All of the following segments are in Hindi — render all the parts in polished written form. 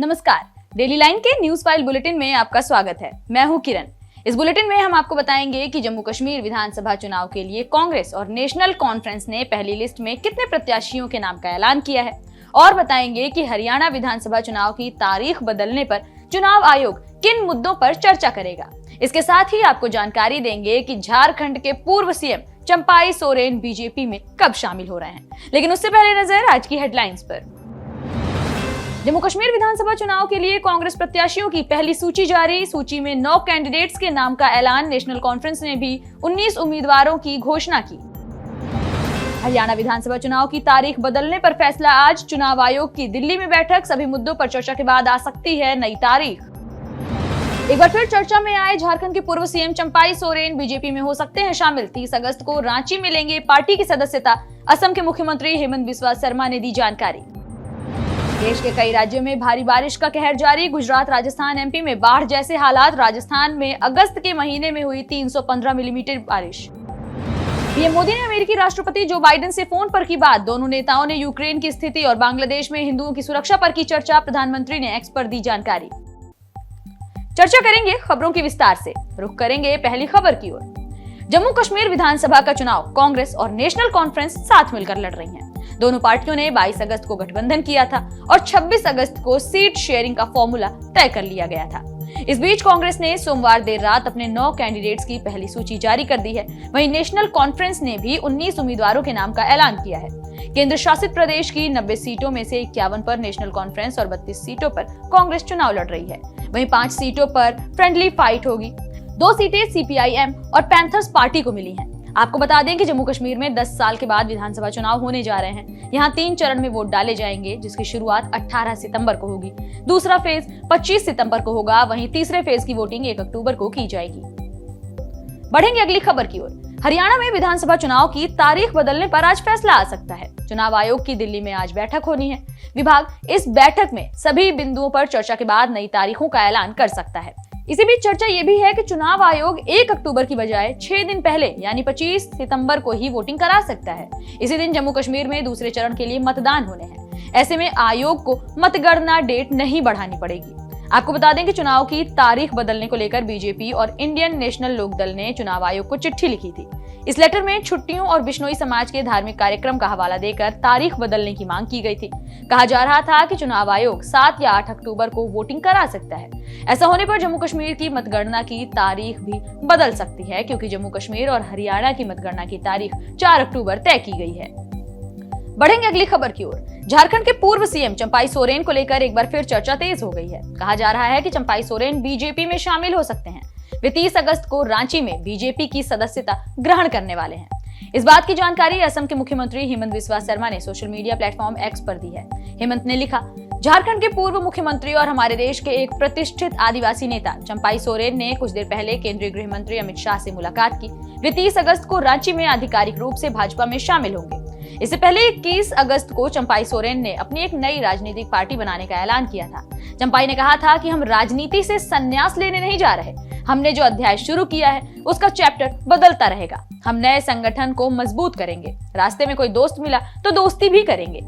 नमस्कार, डेली लाइन के न्यूज फाइल बुलेटिन में आपका स्वागत है। मैं हूं किरण। इस बुलेटिन में हम आपको बताएंगे कि जम्मू कश्मीर विधानसभा चुनाव के लिए कांग्रेस और नेशनल कॉन्फ्रेंस ने पहली लिस्ट में कितने प्रत्याशियों के नाम का ऐलान किया है, और बताएंगे कि हरियाणा विधानसभा चुनाव की तारीख बदलने पर चुनाव आयोग किन मुद्दों पर चर्चा करेगा। इसके साथ ही आपको जानकारी देंगे कि झारखंड के पूर्व सीएम चंपाई सोरेन बीजेपी में कब शामिल हो रहे हैं। लेकिन उससे पहले नजर आज की हेडलाइंस पर। जम्मू कश्मीर विधानसभा चुनाव के लिए कांग्रेस प्रत्याशियों की पहली सूची जारी। सूची में 9 कैंडिडेट्स के नाम का ऐलान। नेशनल कॉन्फ्रेंस ने भी 19 उम्मीदवारों की घोषणा की। हरियाणा विधानसभा चुनाव की तारीख बदलने पर फैसला आज। चुनाव आयोग की दिल्ली में बैठक। सभी मुद्दों पर चर्चा के बाद आ सकती है नई तारीख। एक बार फिर चर्चा में आए झारखंड के पूर्व सीएम चंपाई सोरेन बीजेपी में हो सकते हैं शामिल। 30 अगस्त को रांची में लेंगे पार्टी की सदस्यता। असम के मुख्यमंत्री हेमंत बिस्वा शर्मा ने दी जानकारी। देश के कई राज्यों में भारी बारिश का कहर जारी। गुजरात, राजस्थान, एमपी में बाढ़ जैसे हालात। राजस्थान में अगस्त के महीने में हुई 315 मिलीमीटर बारिश। पीएम मोदी ने अमेरिकी राष्ट्रपति जो बाइडेन से फोन पर की बात। दोनों नेताओं ने यूक्रेन की स्थिति और बांग्लादेश में हिंदुओं की सुरक्षा पर की चर्चा। प्रधानमंत्री ने एक्स पर दी जानकारी। चर्चा करेंगे खबरों की विस्तार से। रुख करेंगे पहली खबर की ओर। जम्मू कश्मीर विधानसभा का चुनाव कांग्रेस और नेशनल कॉन्फ्रेंस साथ मिलकर लड़ रही हैं। दोनों पार्टियों ने 22 अगस्त को गठबंधन किया था और 26 अगस्त को सीट शेयरिंग का फॉर्मूला तय कर लिया गया था। इस बीच कांग्रेस ने सोमवार देर रात अपने 9 कैंडिडेट्स की पहली सूची जारी कर दी है। वहीं नेशनल कॉन्फ्रेंस ने भी 19 उम्मीदवारों के नाम का ऐलान किया है। केंद्र शासित प्रदेश की 90 सीटों में से 51 पर नेशनल कॉन्फ्रेंस और 32 सीटों पर कांग्रेस चुनाव लड़ रही है। वहीं 5 सीटों पर फ्रेंडली फाइट होगी। 2 सीटें सीपीआईएम और पैंथर्स पार्टी को मिली हैं। आपको बता दें कि जम्मू कश्मीर में 10 साल के बाद विधानसभा चुनाव होने जा रहे हैं। यहाँ 3 चरण में वोट डाले जाएंगे, जिसकी शुरुआत 18 सितंबर को होगी। दूसरा फेज 25 सितंबर को होगा। वहीं तीसरे फेज की वोटिंग 1 अक्टूबर को की जाएगी। बढ़ेंगे अगली खबर की ओर। हरियाणा में विधानसभा चुनाव की तारीख बदलने पर आज फैसला आ सकता है। चुनाव आयोग की दिल्ली में आज बैठक होनी है। विभाग इस बैठक में सभी बिंदुओं पर चर्चा के बाद नई तारीखों का ऐलान कर सकता है। इसी बीच चर्चा ये भी है कि चुनाव आयोग 1 अक्टूबर की बजाय 6 दिन पहले यानी 25 सितंबर को ही वोटिंग करा सकता है। इसी दिन जम्मू कश्मीर में दूसरे चरण के लिए मतदान होने हैं। ऐसे में आयोग को मतगणना डेट नहीं बढ़ानी पड़ेगी। आपको बता दें कि चुनाव की तारीख बदलने को लेकर बीजेपी और इंडियन नेशनल लोकदल ने चुनाव आयोग को चिट्ठी लिखी थी। इस लेटर में छुट्टियों और बिश्नोई समाज के धार्मिक कार्यक्रम का हवाला देकर तारीख बदलने की मांग की गई थी। कहा जा रहा था कि चुनाव आयोग 7 या 8 अक्टूबर को वोटिंग करा सकता है। ऐसा होने पर जम्मू कश्मीर की मतगणना की तारीख भी बदल सकती है, क्योंकि जम्मू कश्मीर और हरियाणा की मतगणना की तारीख 4 अक्टूबर तय की गई है। बढ़ेंगे अगली खबर की ओर। झारखंड के पूर्व सीएम चंपाई सोरेन को लेकर एक बार फिर चर्चा तेज हो गई है। कहा जा रहा है कि चंपाई सोरेन बीजेपी में शामिल हो सकते हैं। वे 30 अगस्त को रांची में बीजेपी की सदस्यता ग्रहण करने वाले हैं। इस बात की जानकारी असम के मुख्यमंत्री हेमंत बिस्वा शर्मा ने सोशल मीडिया प्लेटफॉर्म एक्स पर दी है। हेमंत ने लिखा, झारखंड के पूर्व मुख्यमंत्री और हमारे देश के एक प्रतिष्ठित आदिवासी नेता चंपाई सोरेन ने कुछ देर पहले केंद्रीय गृह मंत्री अमित शाह से मुलाकात की। वे 30 अगस्त को रांची में आधिकारिक रूप से भाजपा में शामिल होंगे। इससे पहले 21 अगस्त को चंपाई सोरेन ने अपनी एक नई राजनीतिक पार्टी बनाने का ऐलान किया था। चंपाई ने कहा था कि हम राजनीति से संन्यास लेने नहीं जा रहे। हमने जो अध्याय शुरू किया है उसका चैप्टर बदलता रहेगा। हम नए संगठन को मजबूत करेंगे। रास्ते में कोई दोस्त मिला तो दोस्ती भी करेंगे।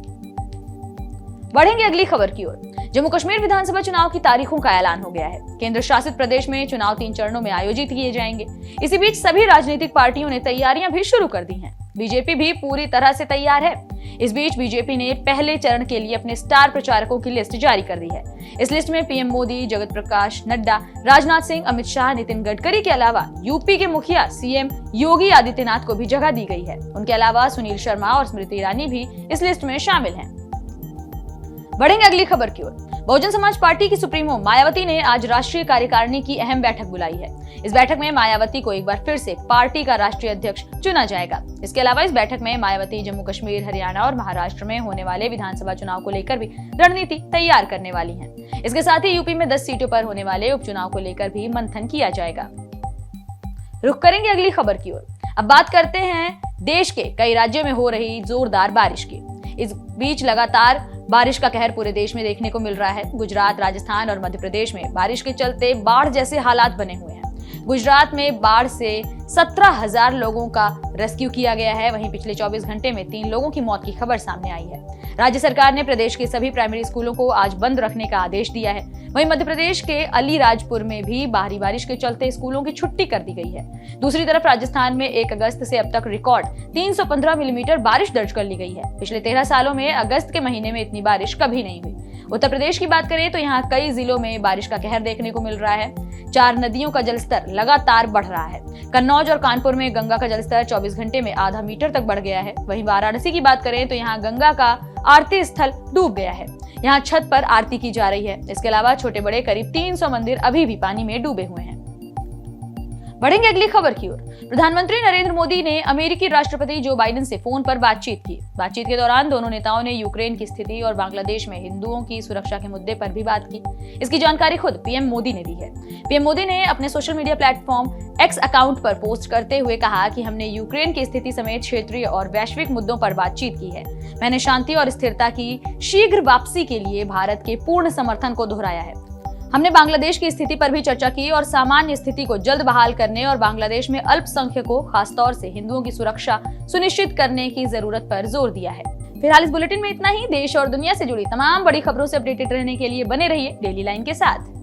बढ़ेंगे अगली खबर की ओर। जम्मू कश्मीर विधानसभा चुनाव की तारीखों का ऐलान हो गया है। केंद्र शासित प्रदेश में चुनाव 3 चरणों में आयोजित किए जाएंगे। इसी बीच सभी राजनीतिक पार्टियों ने तैयारियां भी शुरू कर दी हैं। बीजेपी भी पूरी तरह से तैयार है। इस बीच बीजेपी ने पहले चरण के लिए अपने स्टार प्रचारकों की लिस्ट जारी कर दी है। इस लिस्ट में पीएम मोदी, जगत प्रकाश नड्डा, राजनाथ सिंह, अमित शाह, नितिन गडकरी के अलावा यूपी के मुखिया सीएम योगी आदित्यनाथ को भी जगह दी गई है। उनके अलावा सुनील शर्मा और स्मृति ईरानी भी इस लिस्ट में शामिल हैं। बढ़ेंगे अगली खबर की ओर। बहुजन समाज पार्टी की सुप्रीमो मायावती ने आज राष्ट्रीय कार्यकारिणी की अहम बैठक बुलाई है। इस बैठक में मायावती को एक बार फिर से पार्टी का राष्ट्रीय अध्यक्ष चुना जाएगा। इसके अलावा इस बैठक में मायावती जम्मू कश्मीर, हरियाणा और महाराष्ट्र में होने वाले विधानसभा चुनाव को लेकर भी रणनीति तैयार करने वाली हैं। इसके साथ ही यूपी में 10 सीटों पर होने वाले उपचुनाव को लेकर भी मंथन किया जाएगा। रुख करेंगे अगली खबर की ओर। अब बात करते हैं देश के कई राज्यों में हो रही जोरदार बारिश की। इस बीच लगातार बारिश का कहर पूरे देश में देखने को मिल रहा है। गुजरात, राजस्थान और मध्य प्रदेश में बारिश के चलते बाढ़ जैसे हालात बने हुए हैं। गुजरात में बाढ़ से 17,000 लोगों का रेस्क्यू किया गया है। वहीं पिछले 24 घंटे में 3 लोगों की मौत की खबर सामने आई है। राज्य सरकार ने प्रदेश के सभी प्राइमरी स्कूलों को आज बंद रखने का आदेश दिया है। वहीं मध्य प्रदेश के अलीराजपुर में भी भारी बारिश के चलते स्कूलों की छुट्टी कर दी गई है। दूसरी तरफ राजस्थान में 1 अगस्त से अब तक रिकॉर्ड 315 मिलीमीटर बारिश दर्ज कर ली गई है। पिछले 13 सालों में अगस्त के महीने में इतनी बारिश कभी नहीं हुई। उत्तर प्रदेश की बात करें तो यहाँ कई जिलों में बारिश का कहर देखने को मिल रहा है। 4 नदियों का जलस्तर लगातार बढ़ रहा है। कन्नौज और कानपुर में गंगा का जलस्तर 24 घंटे में आधा मीटर तक बढ़ गया है। वहीं वाराणसी की बात करें तो यहाँ गंगा का आरती स्थल डूब गया है। यहाँ छत पर आरती की जा रही है। इसके अलावा छोटे बड़े करीब 300 मंदिर अभी भी पानी में डूबे हुए हैं। बढ़ेंगे अगली खबर की ओर। प्रधानमंत्री नरेंद्र मोदी ने अमेरिकी राष्ट्रपति जो बाइडेन से फोन पर बातचीत की। बातचीत के दौरान दोनों नेताओं ने यूक्रेन की स्थिति और बांग्लादेश में हिंदुओं की सुरक्षा के मुद्दे पर भी बात की। इसकी जानकारी खुद पीएम मोदी ने दी है। पीएम मोदी ने अपने social media platform x account पर पोस्ट करते हुए कहा कि हमने यूक्रेन की स्थिति समेत क्षेत्रीय और वैश्विक मुद्दों पर बातचीत की है। मैंने शांति और स्थिरता की शीघ्र वापसी के लिए भारत के पूर्ण समर्थन को दोहराया है। हमने बांग्लादेश की स्थिति पर भी चर्चा की और सामान्य स्थिति को जल्द बहाल करने और बांग्लादेश में अल्पसंख्यकों खासतौर से हिंदुओं की सुरक्षा सुनिश्चित करने की जरूरत पर जोर दिया है। फिलहाल इस बुलेटिन में इतना ही। देश और दुनिया से जुड़ी तमाम बड़ी खबरों से अपडेटेड रहने के लिए बने रहिए डेली लाइन के साथ।